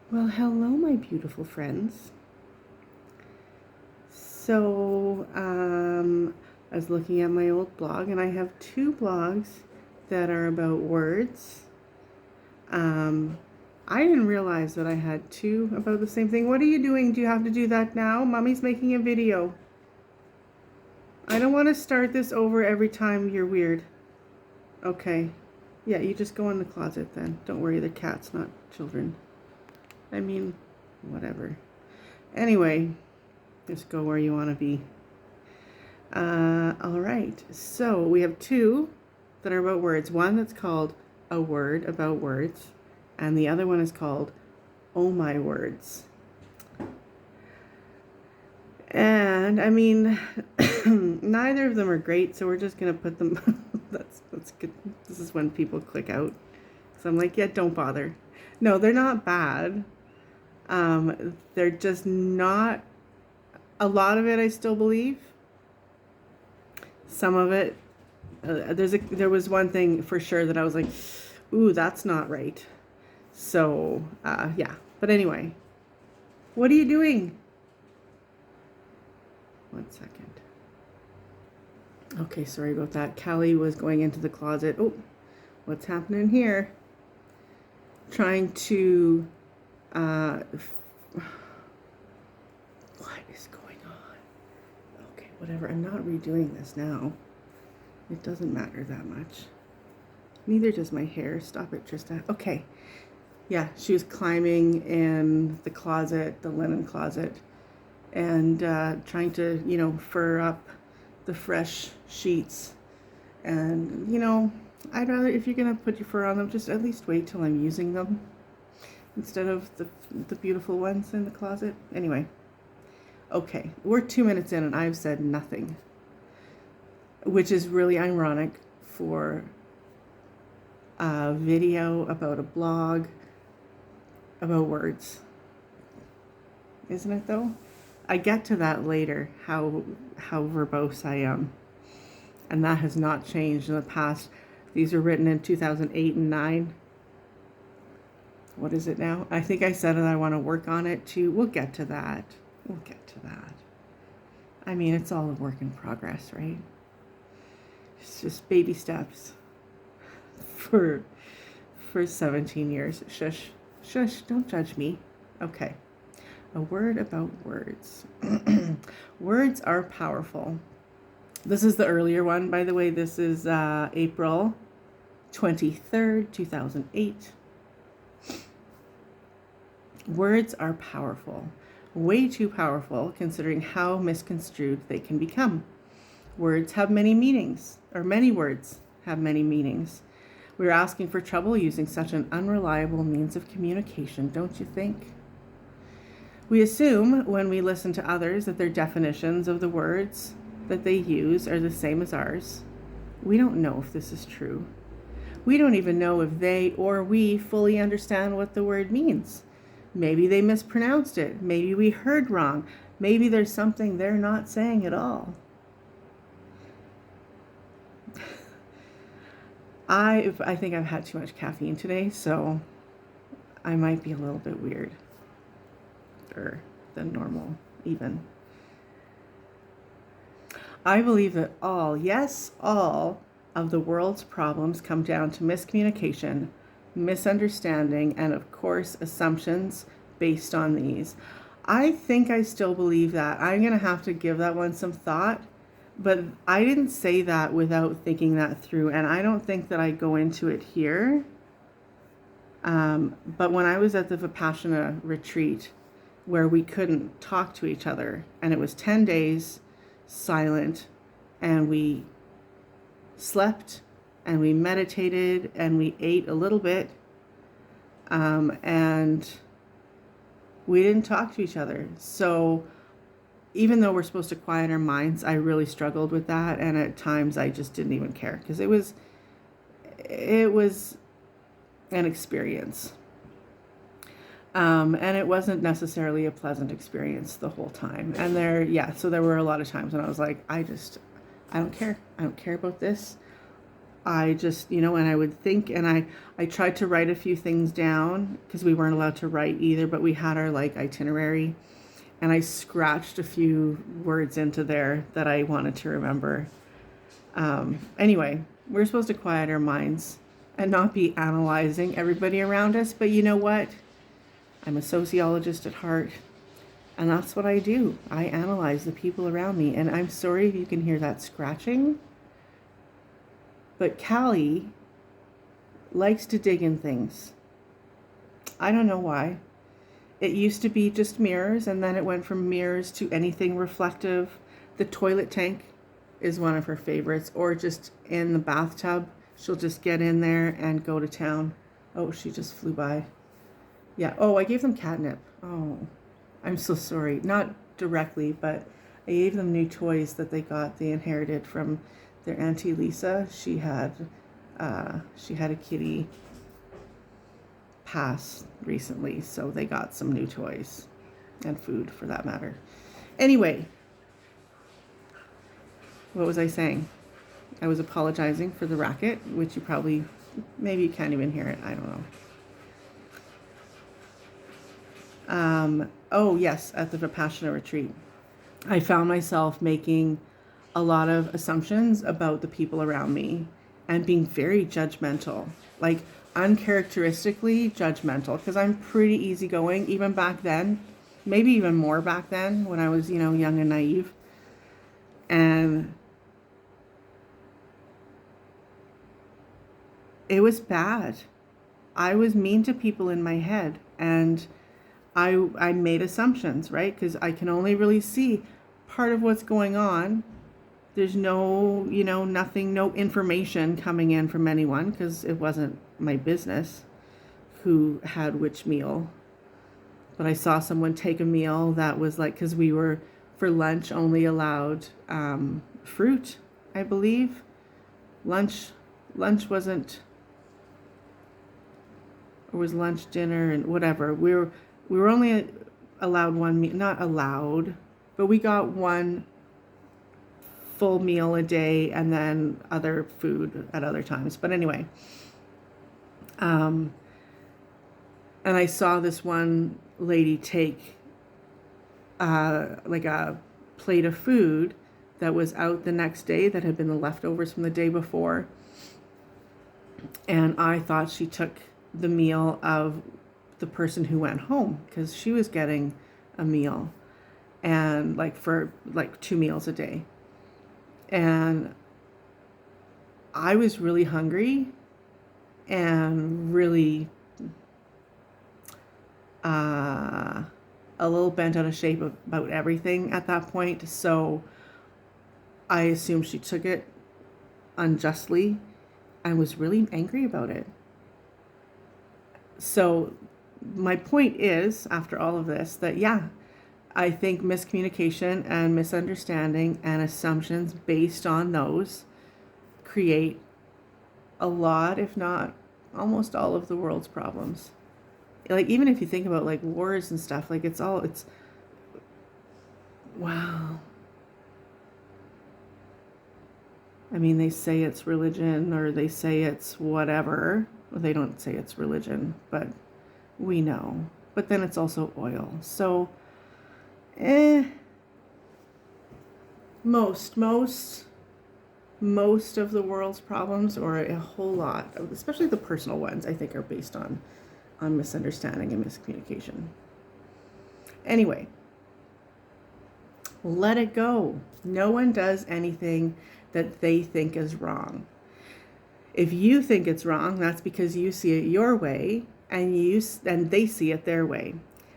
Well, hello, my beautiful friends. I was looking at my old blog, and I have two blogs that are about words. I didn't realize that I had two about the same thing. What are you doing? Do you have to do that now? Mommy's making a video. I don't want to start this over every time you're weird. Okay. Yeah, you just go in the closet then. Don't worry, they're cats, not children. I mean, whatever. Anyway, just go where you want to be. All right, so we have two that are about words. One that's called A Word About Words, and the other one is called Oh My Words. And I mean, neither of them are great, so we're just gonna put them. that's good. This is when people click out. So I'm like, yeah, don't bother. No, they're not bad. They're just not. A lot of it, I still believe. Some of it, there was one thing for sure that I was like, ooh, that's not right. So yeah. But anyway, what are you doing? 1 second. Okay, sorry about that. Callie was going into the closet. Oh, what's happening here? Trying to what is going on? Okay, whatever. I'm not redoing this now. It doesn't matter that much. Neither does my hair. Stop it, Trista. Okay. Yeah, she was climbing in the closet, the linen closet, and trying to, fur up the fresh sheets. And, I'd rather, if you're going to put your fur on them, just at least wait till I'm using them instead of the beautiful ones in the closet. Anyway, okay, we're 2 minutes in and I've said nothing, which is really ironic for a video about a blog about words. Isn't it though? I get to that later, how verbose I am. And that has not changed in the past. These were written in 2008 and 9. What is it now? I think I said that I want to work on it too. We'll get to that. We'll get to that. I mean, it's all a work in progress, right? It's just baby steps for 17 years. Shush. Shush, don't judge me. Okay. A word about words. Words are powerful. This is the earlier one, by the way. This is April 23rd, 2008. Words are powerful. Way too powerful considering how misconstrued they can become. Words have many meanings, or many words have many meanings. We're asking for trouble using such an unreliable means of communication, don't you think? We assume when we listen to others that their definitions of the words that they use are the same as ours. We don't know if this is true. We don't even know if they or we fully understand what the word means. Maybe they mispronounced it. Maybe we heard wrong. Maybe there's something they're not saying at all. I think I've had too much caffeine today, so I might be a little bit weird. Than normal, even. I believe that all, yes, all of the world's problems come down to miscommunication, misunderstanding, and of course, assumptions based on these. I think I still believe that. I'm going to have to give that one some thought, but I didn't say that without thinking that through, and I don't think that I go into it here. But when I was at the Vipassana retreat, where we couldn't talk to each other, and it was 10 days silent, and we slept and we meditated and we ate a little bit, and we didn't talk to each other. So even though we're supposed to quiet our minds, I really struggled with that, and at times I just didn't even care because it was an experience. And it wasn't necessarily a pleasant experience the whole time. And so there were a lot of times when I was like, I don't care. I don't care about this. I just, and I would think, and I tried to write a few things down because we weren't allowed to write either, but we had our like itinerary, and I scratched a few words into there that I wanted to remember. Anyway, we're supposed to quiet our minds and not be analyzing everybody around us, but you know what? I'm a sociologist at heart, and that's what I do. I analyze the people around me, and I'm sorry if you can hear that scratching, but Callie likes to dig in things. I don't know why. It used to be just mirrors, and then it went from mirrors to anything reflective. The toilet tank is one of her favorites, or just in the bathtub. She'll just get in there and go to town. Oh, she just flew by. Yeah. Oh, I gave them catnip. Oh, I'm so sorry. Not directly, but I gave them new toys that they inherited from their Auntie Lisa. She had a kitty pass recently, so they got some new toys and food for that matter. Anyway, what was I saying? I was apologizing for the racket, which maybe you can't even hear it. I don't know. Oh yes, at the Vipassana retreat, I found myself making a lot of assumptions about the people around me and being very judgmental, like uncharacteristically judgmental, because I'm pretty easygoing even back then, maybe even more back then when I was, young and naive. And it was bad. I was mean to people in my head, and I made assumptions, right? Because I can only really see part of what's going on. There's no, nothing, no information coming in from anyone because it wasn't my business who had which meal. But I saw someone take a meal that was like, because we were for lunch only allowed fruit, I believe. Lunch wasn't, or was lunch, dinner, and whatever. We were only allowed one meal, not allowed, but we got one full meal a day and then other food at other times. But anyway, and I saw this one lady take like a plate of food that was out the next day that had been the leftovers from the day before. And I thought she took the meal of the person who went home because she was getting a meal and for 2 meals a day. And I was really hungry and really a little bent out of shape about everything at that point. So I assumed she took it unjustly and was really angry about it. So my point is, after all of this, that I think miscommunication and misunderstanding and assumptions based on those create a lot, if not almost all, of the world's problems. Like, even if you think about like wars and stuff, like it's wow. I mean, they say it's religion, or they say it's whatever. Well, they don't say it's religion, but we know. But then it's also oil. So most of the world's problems, or a whole lot, especially the personal ones, I think are based on misunderstanding and miscommunication. Anyway, let it go. No one does anything that they think is wrong. If you think it's wrong, that's because you see it your way and they see it their way.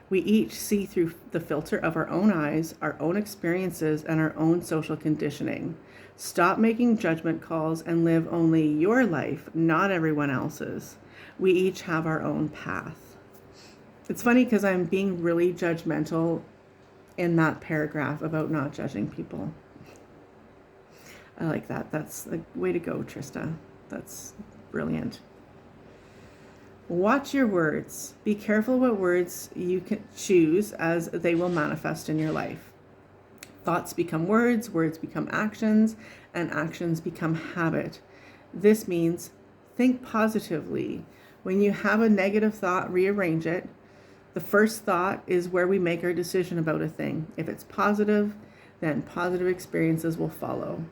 We each see through the filter of our own eyes, our own experiences, and our own social conditioning. Stop making judgment calls and live only your life, not everyone else's. We each have our own path. It's funny because I'm being really judgmental in that paragraph about not judging people. I like that. That's a way to go, Trista. That's brilliant. Watch your words. Be careful what words you can choose, as they will manifest in your life. Thoughts become words, words become actions, and actions become habit. This means think positively. When you have a negative thought, rearrange it. The first thought is where we make our decision about a thing. If it's positive, then positive experiences will follow.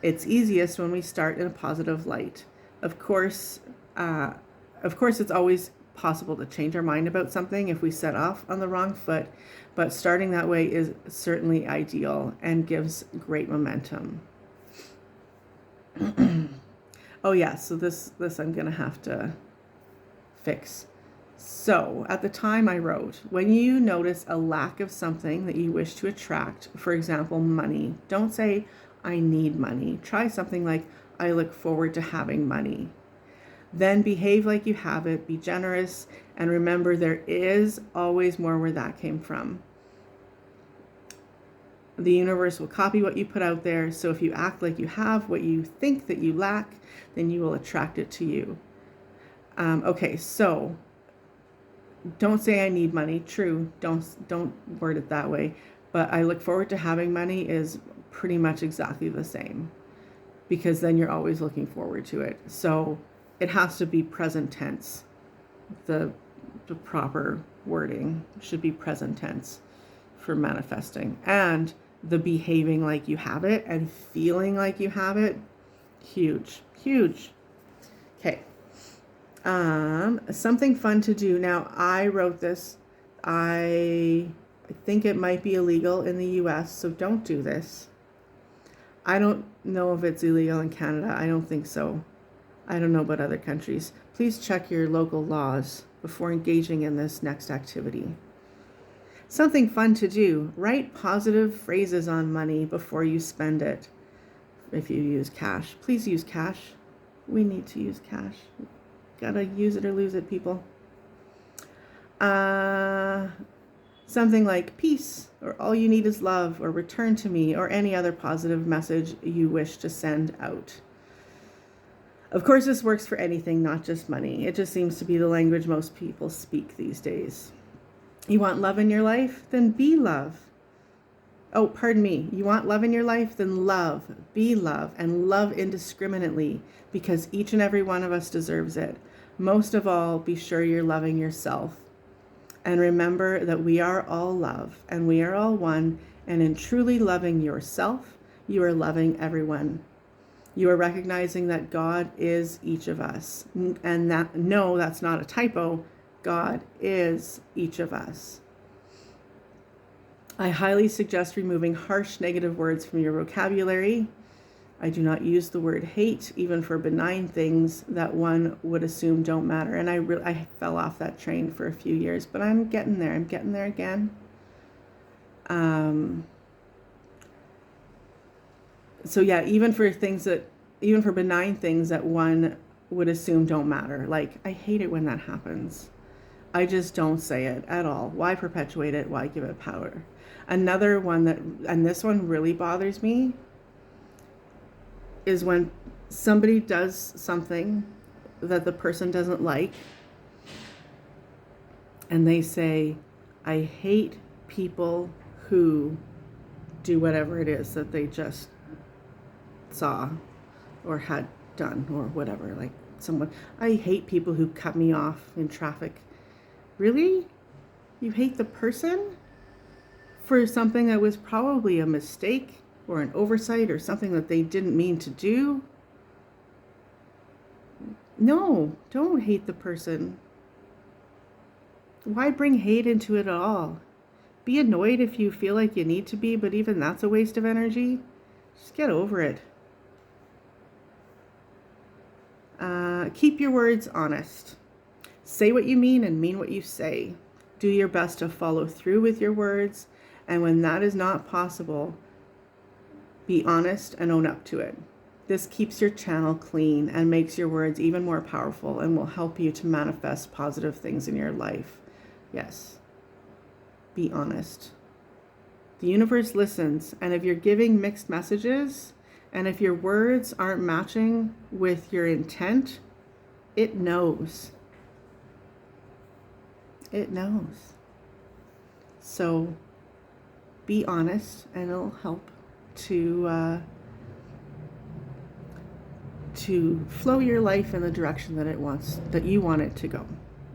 It's easiest when we start in a positive light. Of course, it's always possible to change our mind about something if we set off on the wrong foot, but starting that way is certainly ideal and gives great momentum. Oh yeah, so this I'm gonna have to fix. So at the time I wrote, when you notice a lack of something that you wish to attract, for example, money, don't say, I need money. Try something like, I look forward to having money. Then behave like you have it, be generous, and remember there is always more where that came from. The universe will copy what you put out there, so if you act like you have what you think that you lack, then you will attract it to you. Okay, so don't say I need money. True, don't word it that way. But I look forward to having money is pretty much exactly the same, because then you're always looking forward to it. So it has to be present tense. The proper wording should be present tense for manifesting. And the behaving like you have it and feeling like you have it, huge, huge. Okay. Something fun to do. Now, I wrote this. I think it might be illegal in the US, so don't do this. I don't know if it's illegal in Canada. I don't think so. I don't know about other countries. Please check your local laws before engaging in this next activity. Something fun to do. Write positive phrases on money before you spend it. If you use cash, please use cash. We need to use cash. Gotta use it or lose it, people. Something like peace, or all you need is love, or return to me, or any other positive message you wish to send out. Of course, this works for anything, not just money. It just seems to be the language most people speak these days. You want love in your life? Then be love. Oh, pardon me. You want love in your life? Then love, be love, and love indiscriminately, because each and every one of us deserves it. Most of all, be sure you're loving yourself. And remember that we are all love, and we are all one, and in truly loving yourself, you are loving everyone. You are recognizing that God is each of us. And that's not a typo. God is each of us. I highly suggest removing harsh negative words from your vocabulary. I do not use the word hate, even for benign things that one would assume don't matter. And I fell off that train for a few years, but I'm getting there. I'm getting there again. So yeah, even for benign things that one would assume don't matter. Like, I hate it when that happens. I just don't say it at all. Why perpetuate it? Why give it power? Another one and this one really bothers me, is when somebody does something that the person doesn't like, and they say, I hate people who do whatever it is that they just saw or had done or whatever. Like I hate people who cut me off in traffic. Really? You hate the person for something that was probably a mistake or an oversight or something that they didn't mean to do? No, don't hate the person. Why bring hate into it at all? Be annoyed if you feel like you need to be, but even that's a waste of energy. Just get over it. Keep your words honest. Say what you mean and mean what you say. Do your best to follow through with your words, and when that is not possible, be honest and own up to it. This keeps your channel clean and makes your words even more powerful and will help you to manifest positive things in your life. Yes, be honest. The universe listens, and if you're giving mixed messages, and if your words aren't matching with your intent, it knows. It knows. So be honest, and it'll help to to flow your life in the direction that you want it to go.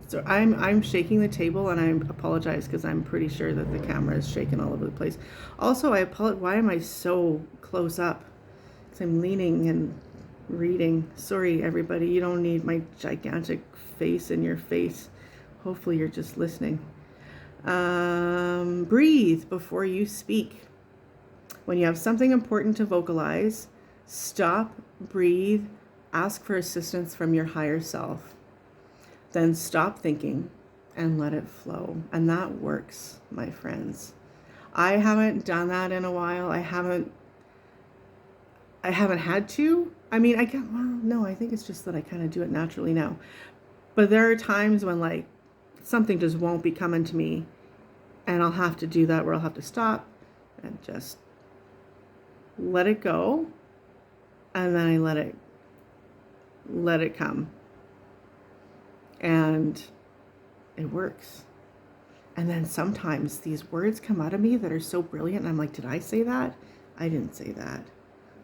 So I'm shaking the table, and I apologize because I'm pretty sure that the camera is shaking all over the place. Also, I apologize. Why am I so close up? Because I'm leaning and reading. Sorry, everybody. You don't need my gigantic face in your face. Hopefully, you're just listening. Breathe before you speak. When you have something important to vocalize, stop, breathe, ask for assistance from your higher self. Then stop thinking and let it flow. And that works, my friends. I haven't done that in a while. I haven't had to. I mean, I think it's just that I kind of do it naturally now. But there are times when like something just won't be coming to me, and I'll have to do that where I'll have to stop and just let it go, and then I let it come. And it works. And then sometimes these words come out of me that are so brilliant, and I'm like, did I say that? I didn't say that.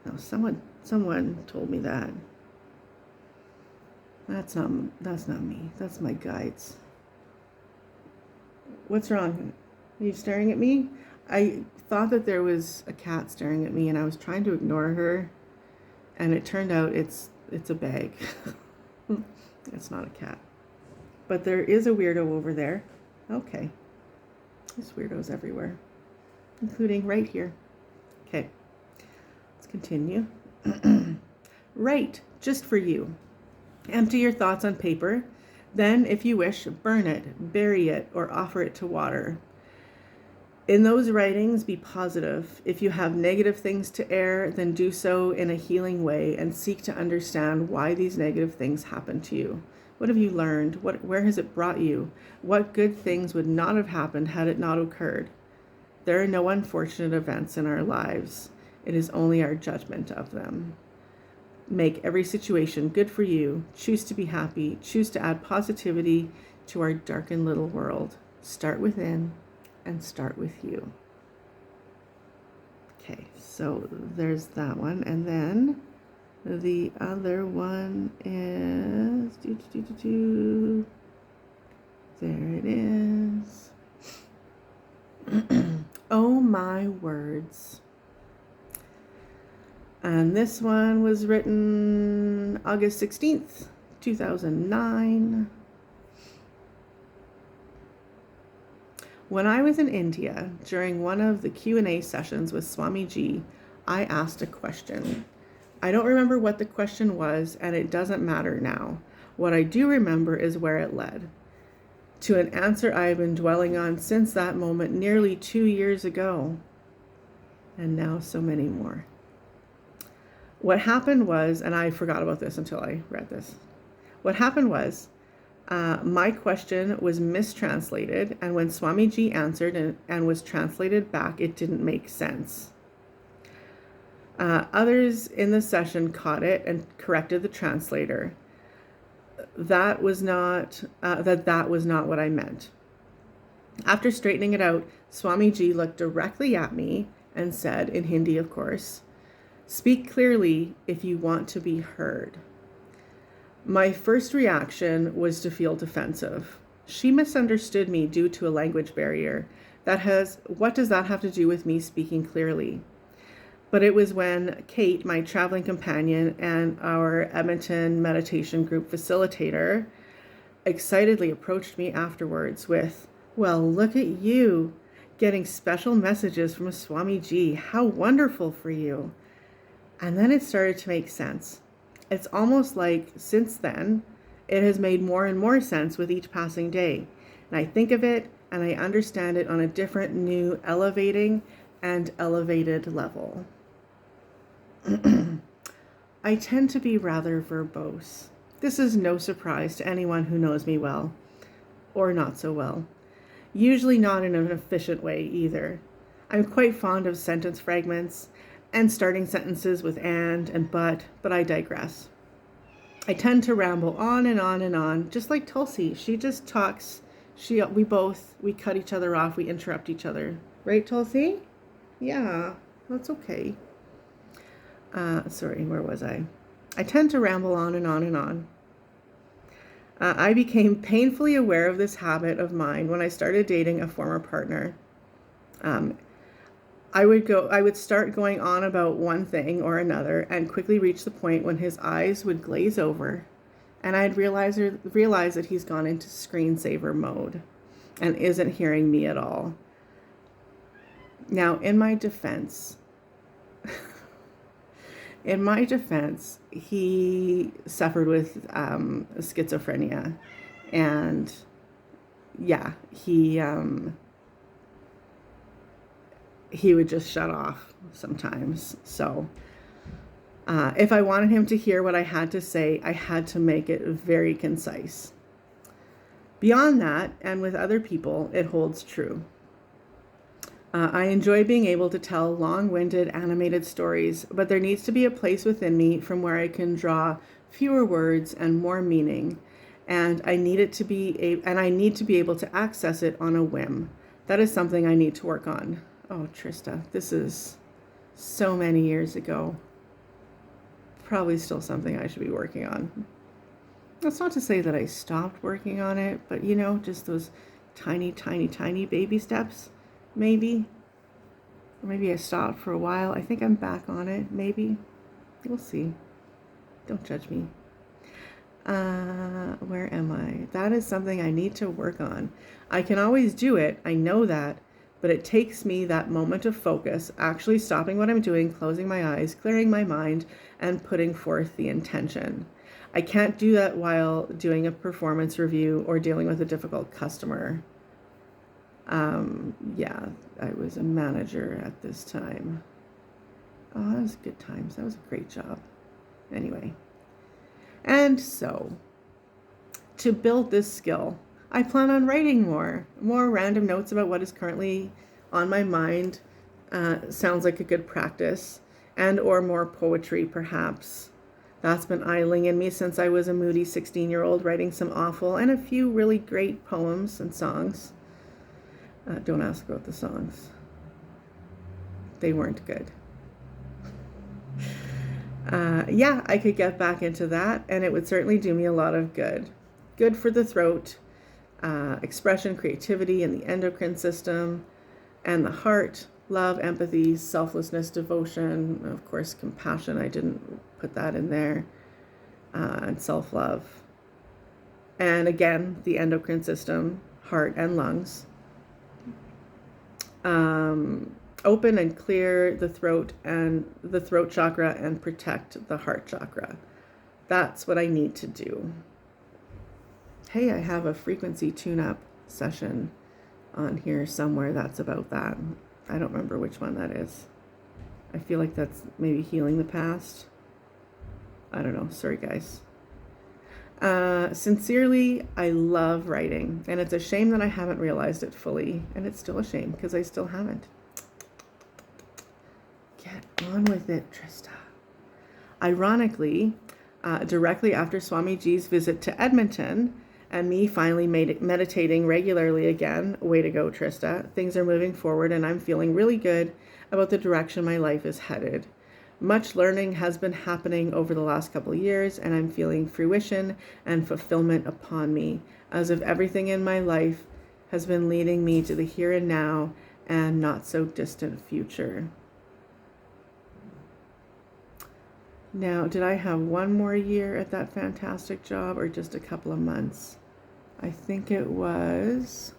No, someone told me that. That's not me. That's my guides. What's wrong? Are you staring at me? I thought that there was a cat staring at me, and I was trying to ignore her, and it turned out it's a bag. It's not a cat. But there is a weirdo over there. Okay. There's weirdos everywhere, including right here. Okay. Let's continue. Write just for you. Empty your thoughts on paper. Then, if you wish, burn it, bury it, or offer it to water. In those writings, be positive. If you have negative things to air, then do so in a healing way and seek to understand why these negative things happen to you. What have you learned? Where has it brought you? What good things would not have happened had it not occurred? There are no unfortunate events in our lives. It is only our judgment of them. Make every situation good for you. Choose to be happy. Choose to add positivity to our darkened little world. Start within and start with you. Okay, so there's that one. And then the other one is there it is. Oh my words. And this one was written August 16th, 2009. When I was in India, during one of the Q&A sessions with Swamiji, I asked a question. I don't remember what the question was, and it doesn't matter now. What I do remember is where it led. To an answer I have been dwelling on since that moment nearly 2 years ago. And now so many more. What happened was, and I forgot about this until I read this. What happened was, my question was mistranslated, and when Swamiji answered and was translated back, it didn't make sense. Others in the session caught it and corrected the translator. That was not what I meant. After straightening it out, Swamiji looked directly at me and said, in Hindi of course, "Speak clearly if you want to be heard." My first reaction was to feel defensive. She misunderstood me due to a language barrier. What does that have to do with me speaking clearly? But it was when Kate, my traveling companion and our Edmonton meditation group facilitator, excitedly approached me afterwards with, "Well, look at you, getting special messages from a Swamiji. How wonderful for you." And then it started to make sense. It's almost like since then, it has made more and more sense with each passing day. And I think of it and I understand it on a different, new, elevating and elevated level. I tend to be rather verbose. This is no surprise to anyone who knows me well, or not so well. Usually not in an efficient way either. I'm quite fond of sentence fragments and starting sentences with and but I digress. I tend to ramble on and on and on, just like Tulsi. She just talks. We cut each other off. We interrupt each other. Right, Tulsi? Yeah, that's okay. Sorry, where was I? I tend to ramble on and on and on. I became painfully aware of this habit of mine when I started dating a former partner. I would start going on about one thing or another and quickly reach the point when his eyes would glaze over and I'd realize that he's gone into screensaver mode and isn't hearing me at all. Now, in my defense, he suffered with schizophrenia, and yeah, he would just shut off sometimes. So if I wanted him to hear what I had to say, I had to make it very concise. Beyond that, and with other people, it holds true. I enjoy being able to tell long-winded animated stories, but there needs to be a place within me from where I can draw fewer words and more meaning, and I need to be able to access it on a whim. That is something I need to work on. Oh, Trista, this is so many years ago. Probably still something I should be working on. That's not to say that I stopped working on it, but just those tiny, tiny, tiny baby steps. Maybe. Or maybe I stopped for a while. I think I'm back on it. Maybe. We'll see. Don't judge me. Where am I? That is something I need to work on. I can always do it. I know that. But it takes me that moment of focus, actually stopping what I'm doing, closing my eyes, clearing my mind, and putting forth the intention. I can't do that while doing a performance review or dealing with a difficult customer. Yeah, I was a manager at this time. Oh, that was good times. That was a great job. Anyway. And so, to build this skill, I plan on writing more random notes about what is currently on my mind. Sounds like a good practice. And or more poetry, perhaps. That's been idling in me since I was a moody 16-year-old writing some awful and a few really great poems and songs. Don't ask about the songs. They weren't good. Yeah, I could get back into that, and it would certainly do me a lot of good. Good for the throat, expression, creativity, and the endocrine system, and the heart, love, empathy, selflessness, devotion, of course, compassion. I didn't put that in there, and self-love. And again, the endocrine system, heart, and lungs. Open and clear the throat chakra and protect the heart chakra. That's what I need to do. Hey, I have a frequency tune-up session on here somewhere that's about that. I don't remember which one that is. I feel like that's maybe healing the past. I don't know. Sorry, guys. Sincerely, I love writing, and it's a shame that I haven't realized it fully, and it's still a shame because I still haven't. Get on with it, Trista. Ironically, directly after Swamiji's visit to Edmonton and me finally meditating regularly again, way to go, Trista, things are moving forward and I'm feeling really good about the direction my life is headed. Much learning has been happening over the last couple of years, and I'm feeling fruition and fulfillment upon me, as if everything in my life has been leading me to the here and now and not so distant future. Now, did I have one more year at that fantastic job or just a couple of months? I think it was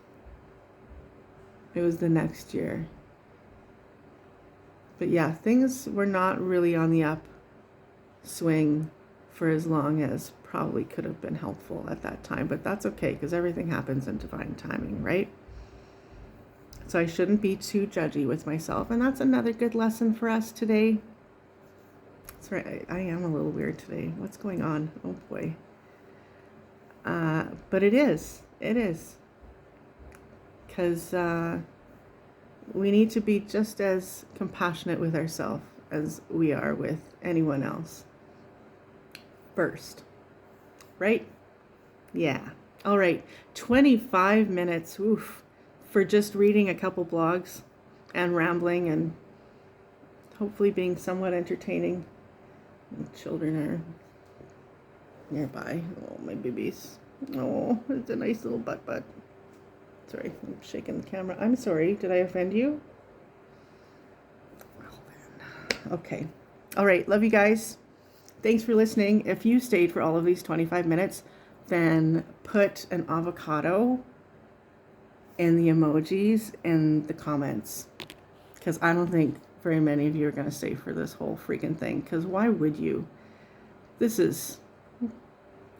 the next year. But yeah, things were not really on the upswing for as long as probably could have been helpful at that time. But that's okay, because everything happens in divine timing, right? So I shouldn't be too judgy with myself. And that's another good lesson for us today. That's right, I am a little weird today. What's going on? Oh boy. But it is. Because we need to be just as compassionate with ourselves as we are with anyone else. First. Right? Yeah. All right. 25 minutes. Oof. For just reading a couple blogs and rambling and hopefully being somewhat entertaining. The children are nearby. Oh, my babies. Oh, it's a nice little butt. Sorry, I'm shaking the camera. I'm sorry. Did I offend you? Well then. Okay. All right. Love you guys. Thanks for listening. If you stayed for all of these 25 minutes, then put an avocado in the emojis in the comments. Because I don't think very many of you are going to stay for this whole freaking thing. Because why would you? This is...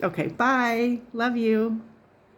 Okay, bye. Love you.